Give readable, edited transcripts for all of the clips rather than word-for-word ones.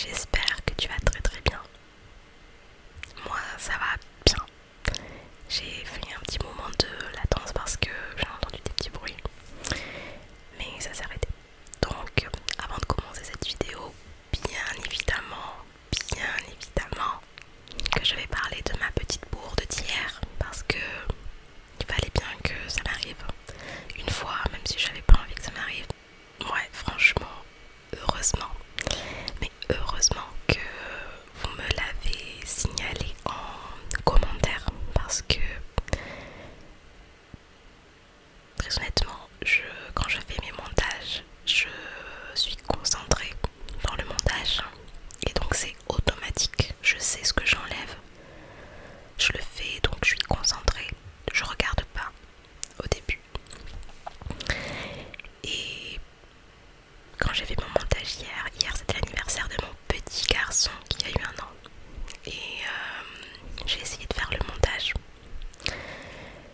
j'espère que tu vas très très bien. Moi ça va bien. J'ai fait un petit moment de latence parce que j'ai entendu des petits bruits, mais ça s'est arrêté. Donc avant de commencer cette vidéo, bien évidemment que je vais parler de ma petite bourde d'hier parce que il fallait bien que ça m'arrive une fois, même si j'avais pas envie que ça m'arrive. Ouais, franchement, heureusement. Mais heureusement que vous me l'avez signalé en commentaire parce que très honnêtement, quand je fais mes montages, je suis concentrée dans le montage et donc c'est automatique. Je sais ce que j'enlève, je le fais donc je suis concentrée. Je regarde pas au début. Et quand j'ai fait mon montage hier c'était l'anniversaire de mon petit garçon qui a eu 1 an. Et j'ai essayé de faire le montage.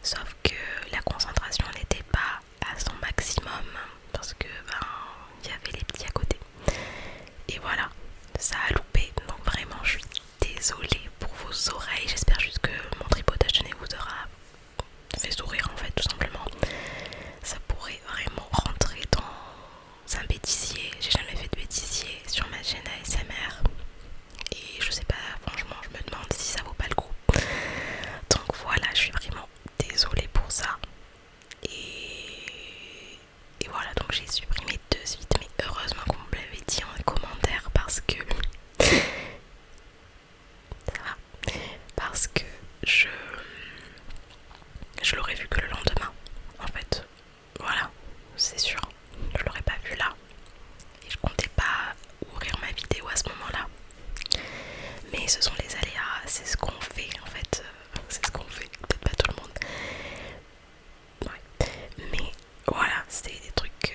Sauf que la concentration n'était pas à son maximum parce que il y avait les petits à côté. Et voilà, ça a loupé. Donc vraiment je suis désolée pour vos oreilles. J'espère juste que mon tripotage de nez vous aura fait sourire en fait, tout simplement. Ça pourrait vraiment rentrer dans un bêtisier. J'ai jamais fait de bêtisier sur ma chaîne ASMR. Et je sais pas, franchement, je me demande si ça vaut pas le coup. Donc voilà, je suis vraiment désolée pour ça. Et voilà, donc j'ai supprimé de suite. Mais heureusement qu'on me l'avait dit en commentaire parce que ça va. Parce que je l'aurais vu que le lendemain. En fait, voilà, c'est sûr. Je l'aurais pas vu là. Et je comptais pas ouvrir ma vidéo à ce moment-là. Mais ce sont les aléas, c'est ce qu'on fait en fait. C'est ce qu'on fait, peut-être pas tout le monde. Ouais. Mais voilà, c'était des trucs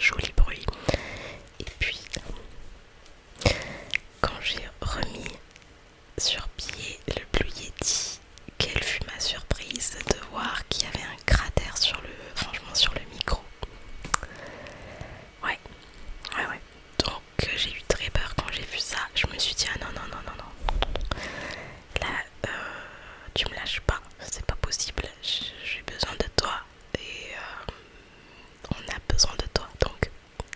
joli bruit. Et puis quand j'ai remis sur pied le Blue Yeti, quelle fut ma surprise de voir qu'il y avait un cratère franchement sur le micro. Ouais. Donc j'ai eu très peur quand j'ai vu ça. Je me suis dit ah non. Là tu me lâches pas, c'est pas possible. J'ai besoin de toi et on a besoin de toi. Donc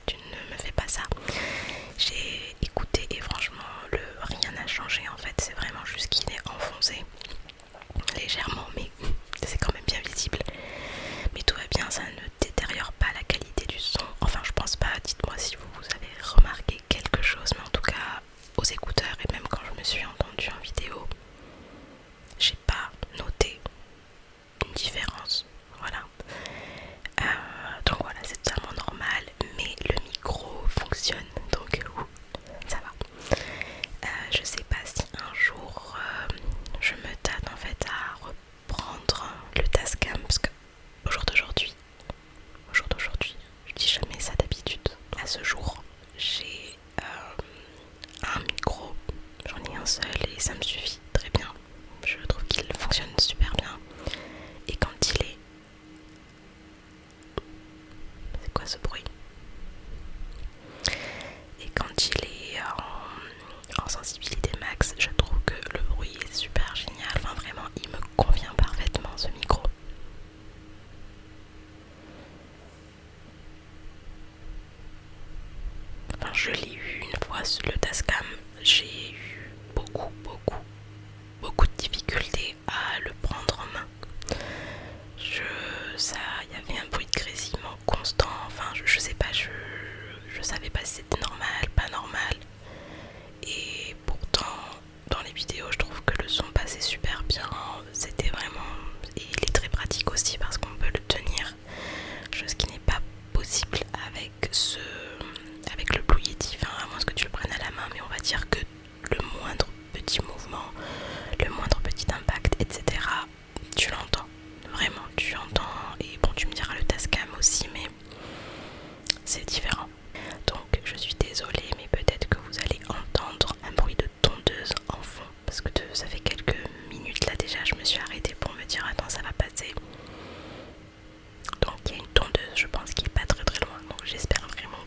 tu ne me fais pas ça. J'ai écouté et franchement rien n'a changé en fait. C'est vraiment juste qu'il est enfoncé légèrement, mais c'est quand même bien visible. Mais tout va bien, ça ne détériore pas la qualité du son. Enfin, je pense pas, dites-moi si vous avez remarqué quelque chose, mais en tout cas, aux écouteurs et même quand je me suis entendue en vidéo, j'ai pas noté une différence. Voilà. Donc voilà, c'est totalement normal, mais le micro fonctionne, donc ça va. Je sais pas si un jour je me tâte en fait à reprendre le Tascam parce que au jour d'aujourd'hui, je dis jamais ça d'habitude. À ce jour, j'ai un micro, j'en ai un seul et ça me suffit très bien. Je trouve qu'il fonctionne super bien. Et quand il est... C'est quoi ce bruit? Et quand il est en sensibilité max, je trouve que le bruit est super génial. Enfin vraiment, il me convient parfaitement ce micro. Enfin, je l'ai eu une fois le Tascam. J'ai eu beaucoup de difficultés à le prendre en main. Il y avait un bruit de grésillement constant. Enfin, je sais pas, je savais pas si c'était normal, pas normal. Et pourtant, dans les vidéos, je trouve que le son passait super bien. C'était vraiment... Et il est très pratique aussi parce qu'on peut le tenir. Chose qui n'est pas possible avec le Blue Yeti. Enfin, à moins que tu le prennes à la main. Mais on va dire que le moindre petit mouvement, le moindre petit impact, etc., tu l'entends. Vraiment, tu entends. Et bon, tu me diras le Tascam aussi, mais c'est différent. Donc je suis désolée, mais peut-être que vous allez entendre un bruit de tondeuse en fond, parce que ça fait quelques minutes là déjà, je me suis arrêtée pour me dire attends, ça va passer. Donc il y a une tondeuse, je pense, qui est pas très loin, donc j'espère vraiment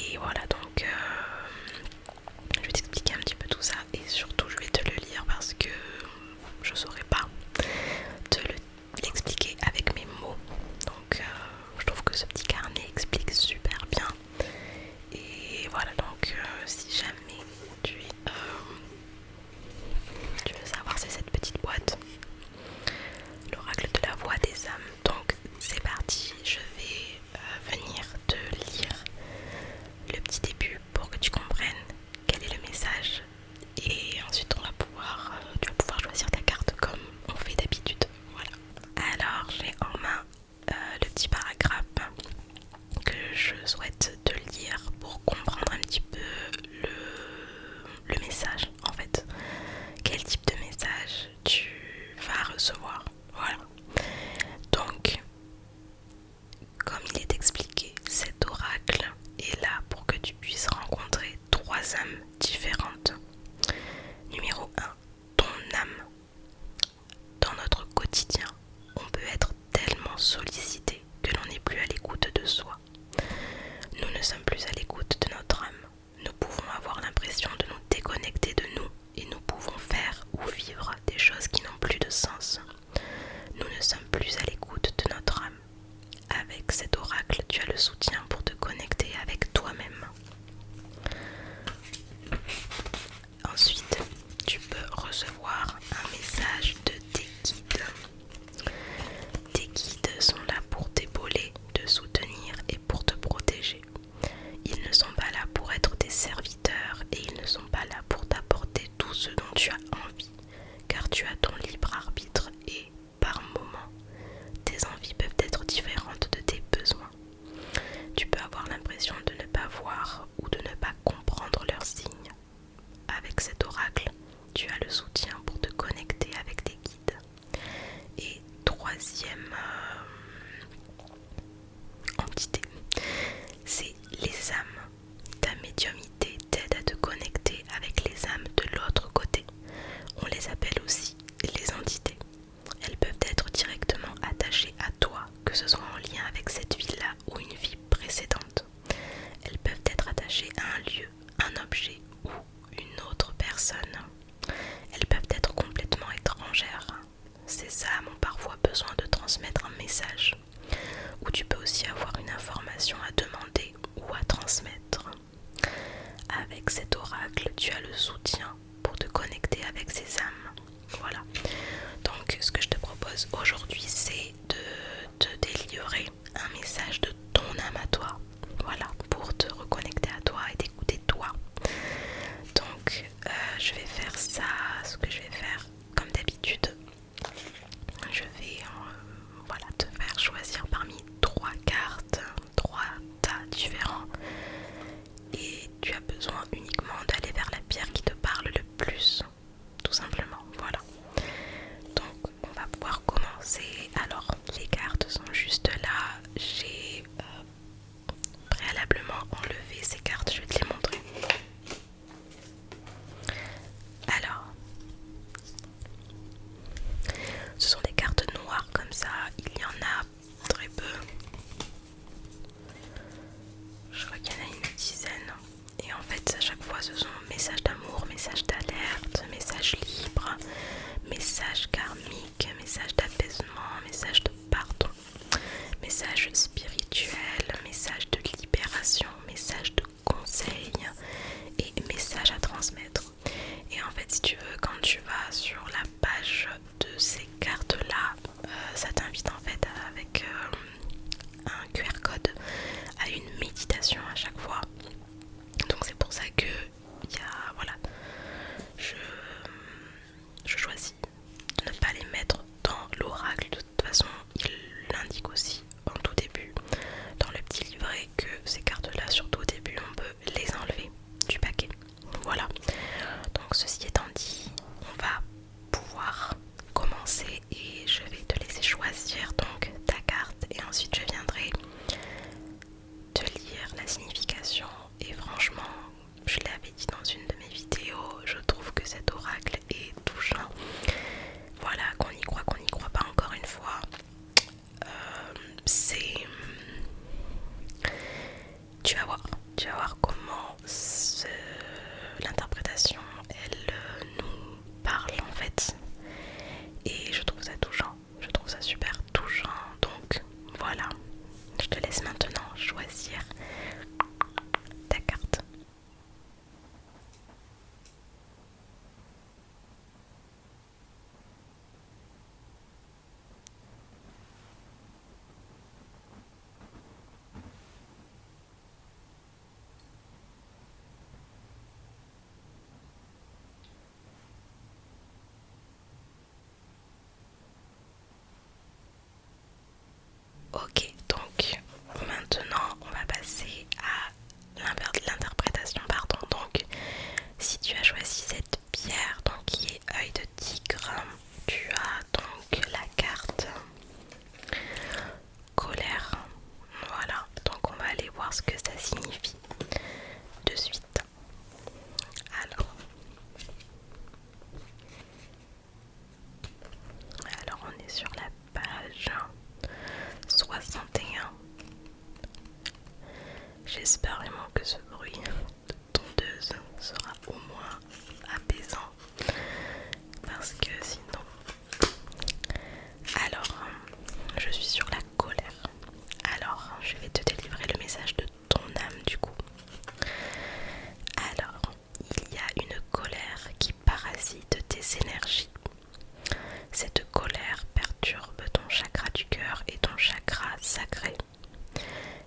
Et voilà, donc je vais t'expliquer un petit peu tout ça et surtout je vais te le lire parce que je saurais pas l'expliquer avec mes mots. Donc je trouve que ce petit carnet explique super bien. Et voilà, donc si jamais tu veux savoir, c'est cette petite boîte, l'oracle de la voix des âmes. Donc c'est parti, je vais venir te lire le petit début pour que tu comprennes quel est le message. Et ensuite tu vas pouvoir choisir ta carte comme on fait d'habitude. Voilà. Alors j'ai en main le petit paragraphe que je souhaite te lire pour comprendre un petit peu le message en fait. Quel type de message tu vas recevoir. Voilà. Donc, comme il est expliqué, cet oracle est là pour que tu puisses rencontrer 3 âmes différentes. Numéro 1, ton âme. Dans notre quotidien, on peut être tellement sollicité que l'on n'est plus à l'écoute de soi. Nous ne sommes plus à l'écoute de notre âme. Nous pouvons avoir l'impression de nous déconnecter de nous et nous pouvons faire ou vivre des choses qui n'ont plus de sens. Nous ne sommes plus à l'écoute de notre âme. Avec cet oracle, tu as le soutien pour te connecter avec toi-même. Ensuite, tu peux recevoir un message de tes guides. Tes guides sont là pour t'épauler, te soutenir et pour te protéger. Ils ne sont pas là pour être tes serviteurs et ils ne sont pas là pour t'apporter tout ce dont tu as envie, car tu as ton libre arbitre et, par moments, tes envies peuvent être différentes de tes besoins. Tu peux avoir l'impression de ne pas voir ou de ne pas comprendre leurs signes. Avec cet oracle, tu as le soutien pour te connecter avec tes guides. Et troisième entité, c'est les âmes. Ta médiumnité t'aide à te connecter avec les âmes de l'autre côté. On les appelle aussi les entités. Elles peuvent être directement attachées à toi, que ce soit en lien avec cette vie-là ou une vie précédente. Elles peuvent être attachées à un lieu, un objet ou une autre personne. Elles peuvent être complètement étrangères. Ces âmes ont parfois besoin de transmettre un message, ou tu peux aussi avoir une information à demander ou à transmettre. Avec cet oracle, tu as le soutien pour te connecter avec ces âmes. Voilà. Donc ce que je te propose aujourd'hui, c'est de te délivrer un message de ton âme à toi. Voilà, pour te reconnecter à toi et t'écouter toi. Donc je vais faire ça, ce que je vais faire comme d'habitude. Je vais voilà, te faire choisir parmi 3 cartes, 3 tas différents. Et tu as besoin uniquement d'aller vers la pierre qui te parle le plus, tout simplement. Voilà. Donc on va pouvoir commencer. Alors les cartes sont juste là. J'ai préalablement enlevé ces cartes, je vais te les montrer. Alors, ce sont des cartes noires comme ça, il y en a très peu. Je crois qu'il y en a une dizaine. Et en fait, à chaque fois, ce sont messages d'amour, messages d'alerte, messages libres, messages karmiques, messages d'apaisement, messages de pardon, messages spirituels, messages de libération, messages de conseils et messages à transmettre. Et en fait, si tu veux, quand tu vas sur la page de ces cartes-là, ça t'invite en fait avec un QR code à une méditation à chaque fois. Donc c'est pour ça que voilà, je choisis de ne pas les mettre dans l'oracle. De toute façon, il l'indique aussi en tout début dans le petit livret que ces cartes-là, surtout au début, on peut les enlever du paquet. Voilà. Donc ceci étant dit, on va pouvoir commencer et je vais te laisser choisir donc ta carte et ensuite je viendrai te lire la signification. Et franchement, je l'avais dit dans une de mes vidéos, je trouve que cet oracle est touchant. Voilà, qu'on y croit pas, encore une fois, c'est... Tu vas voir, Tu vas voir comment l'interprétation, elle nous parle en fait. Et je trouve ça touchant, je trouve ça super touchant. Donc voilà, je te laisse maintenant choisir ta carte. Ok, donc maintenant on va passer à l'interprétation, pardon. Donc si tu as choisi cette pierre donc qui est œil de tigre, tu as donc la carte colère. Voilà, donc on va aller voir ce que ça signifie de suite. Alors on est sur la page 61. J'espère vraiment que ce bruit de tondeuse sera au moins apaisant, parce que sinon... Alors, je suis sur la colère. Alors, je vais te délivrer le message de ton âme du coup. Alors, il y a une colère qui parasite tes énergies. Cette colère perturbe ton chakra du cœur et ton chakra sacré.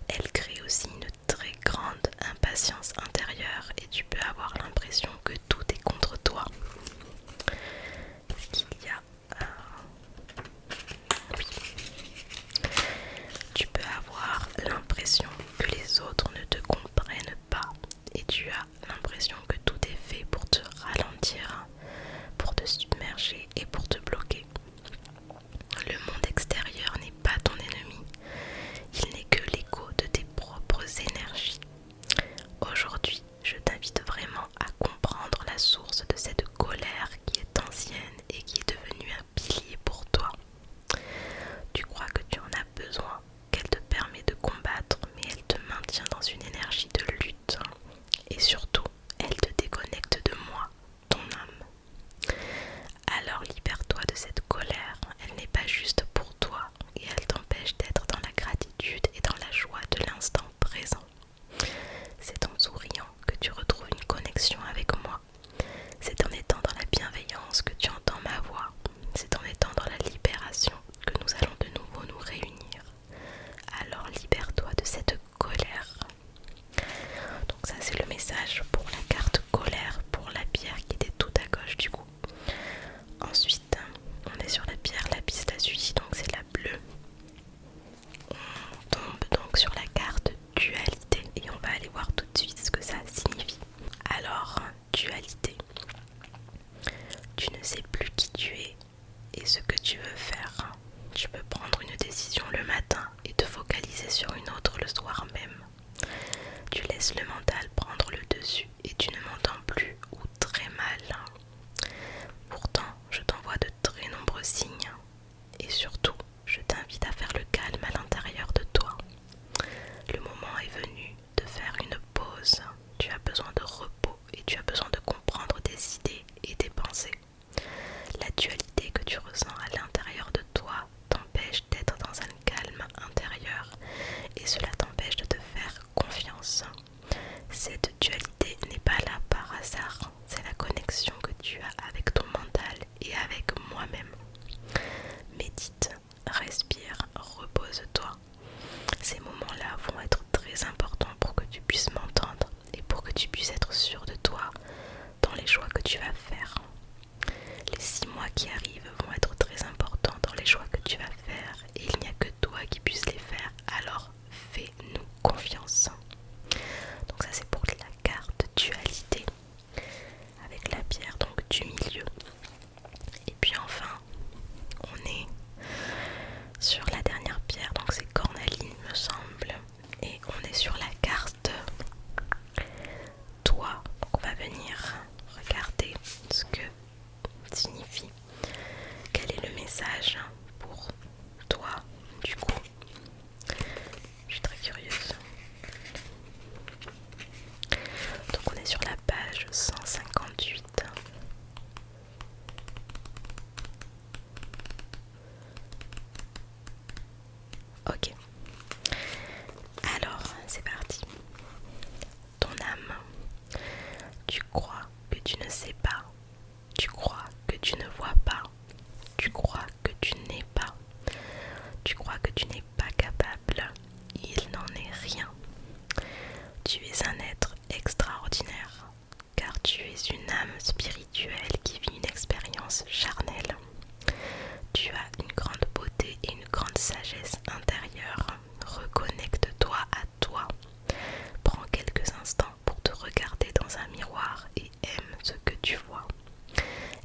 Elle crée aussi une très grande impatience intérieure et tu peux avoir l'impression que tout est contre toi. Il y a... Oui. Tu peux avoir l'impression que les autres ne te comprennent pas et tu as l'impression que tout est fait pour te ralentir, pour te submerger et pour te bloquer. Le monde extérieur n'est pas ton ennemi, il n'est que l'écho de tes propres énergies. Aujourd'hui, je t'invite vraiment à comprendre la source de cette colère qui est ancienne et qui est devenue un pilier pour toi. Tu crois que tu en as besoin, qu'elle te permet de combattre, mais elle te maintient dans une énergie de lutte. Et surtout, elle te déconnecte de moi, ton âme. Alors libère-toi de cette colère, elle n'est pas juste pour toi et elle t'empêche d'être dans la gratitude et dans la joie de l'instant présent. C'est en souriant que tu retrouves une connexion avec moi. C'est en étant dans la bienveillance que tu entends ma voix. C'est en étant dans la libération que nous allons de nouveau nous réunir. Alors libère-toi de cette colère. Donc ça c'est le message pour la carte colère, pour la pierre qui était tout à gauche du coup. Ensuite on est sur la pierre lapis lazuli, donc c'est la bleue. On tombe donc sur la carte dualité et on va aller voir tout de suite ce que ça signifie. Alors dualité, tu ne sais plus qui tu es et ce que tu veux faire. Tu peux prendre une décision le matin et te focaliser sur une autre le soir même. Tu laisses le mental prendre le dessus et tu ne m'entends plus ou très mal. Pourtant, je t'envoie de très nombreux signes et surtout, je t'invite à faire le calme à l'intérieur de toi. Le moment est venu de faire une pause. Tu as besoin de repos et tu as besoin de comprendre tes idées et tes pensées. La dualité que tu ressens à l'intérieur de toi t'empêche d'être dans un calme intérieur et cela t'empêche de te faire confiance. Cette dualité n'est pas là par hasard, c'est la connexion que tu as avec ton mental et avec moi-même. Médite, respire, repose-toi. Ces moments-là vont être très importants pour que tu puisses m'entendre et pour que tu puisses être sûr de toi dans les choix que tu vas faire. Les 6 mois qui arrivent vont être très importants dans les choix que tu vas faire et il n'y a que toi qui puisses les faire, alors fais-nous confiance. Donc ça c'est pour la carte un être extraordinaire, car tu es une âme spirituelle qui vit une expérience charnelle. Tu as une grande beauté et une grande sagesse intérieure. Reconnecte-toi à toi. Prends quelques instants pour te regarder dans un miroir et aime ce que tu vois.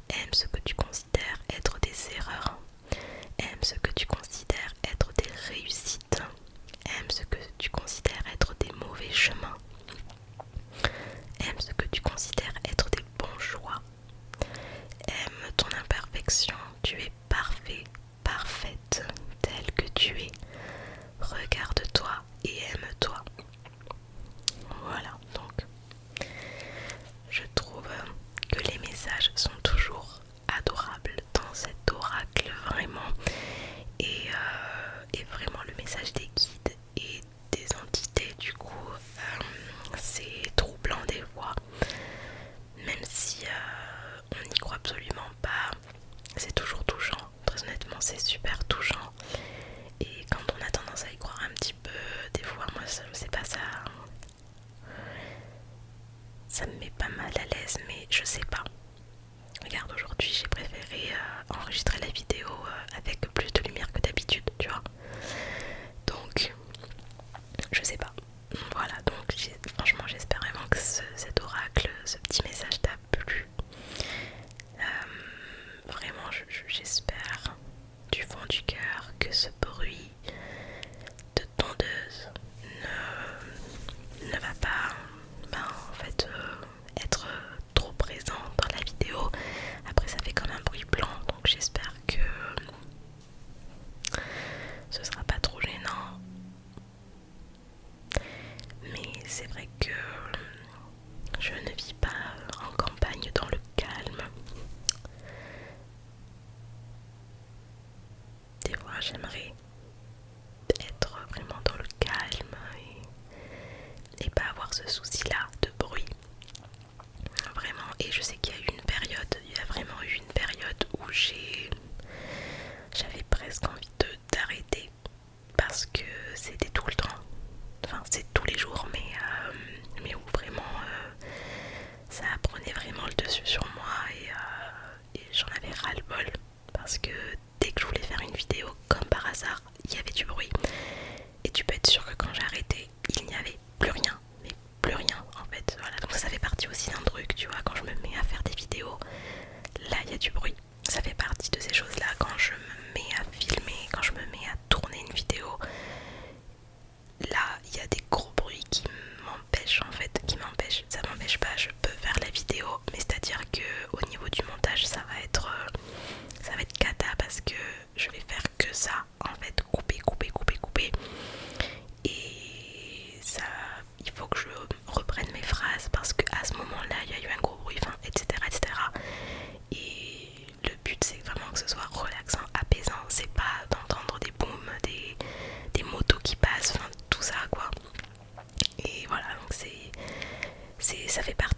Aime ce que tu considères être des erreurs. Aime ce que tu considères être des réussites. Aime ce que tu considères être des mauvais chemins. Aime ce que tu considères être des bons choix. Aime ton imperfection. Tu es parfait, parfaite, telle que tu es. Regarde-toi et aime-toi. Voilà, donc je trouve que les messages sont toujours adorables dans cet oracle, vraiment. Et vraiment le message des guides et des entités, du coup, c'est troublant des fois. Même si on n'y croit absolument pas, c'est toujours touchant. Très honnêtement, c'est super touchant. Et quand on a tendance à y croire un petit peu, des fois, moi, je sais pas, ça me met pas mal à l'aise, mais je sais pas. Regarde, aujourd'hui, j'ai préféré enregistrer la vidéo avec plus de lumière que d'habitude, tu vois. Donc, je sais pas. Voilà, donc franchement, j'espère vraiment que cet oracle, ce petit message t'a plu. Vraiment, j'espère du fond du cœur que ce bruit de tondeuse ne va pas en fait être trop présent dans la vidéo. Après ça fait comme un bruit blanc, donc j'espère que ce sera pas trop gênant. Mais c'est vrai que je ne vis pas en campagne dans le calme. Des fois j'aimerais être vraiment dans le calme et pas avoir ce souci là de bruit. Vraiment, et je sais qu'il y a eu une période, il y a vraiment eu une période où j'avais presque envie d'arrêter parce que c'était tout le temps, enfin c'est tous les jours, mais où vraiment ça prenait vraiment le dessus sur moi et j'en avais ras le bol parce que dès que je voulais faire une vidéo, comme par hasard, il y avait du bruit. Et tu peux être sûr que quand j'ai arrêté, il n'y avait plus rien, mais plus rien en fait. Voilà, donc ça fait partie aussi d'un truc, tu vois, quand je me mets à faire des vidéos, là il y a du bruit. Ça fait partie de ces choses là, quand je me mets à filmer, quand je me mets à tourner une vidéo, là il y a des gros bruits qui m'empêchent en fait, ça m'empêche pas, je peux faire la vidéo, mais c'est à dire que au niveau du montage ça va être cata parce que je vais faire que ça en fait, couper et ça, il faut que je reprenne mes phrases parce que à ce moment là il y a eu un gros bruit, enfin, etc. Et le but c'est vraiment que ce soit relaxant, apaisant, c'est pas d'entendre des booms, des motos qui passent, enfin tout ça quoi. Et voilà, donc ça fait partie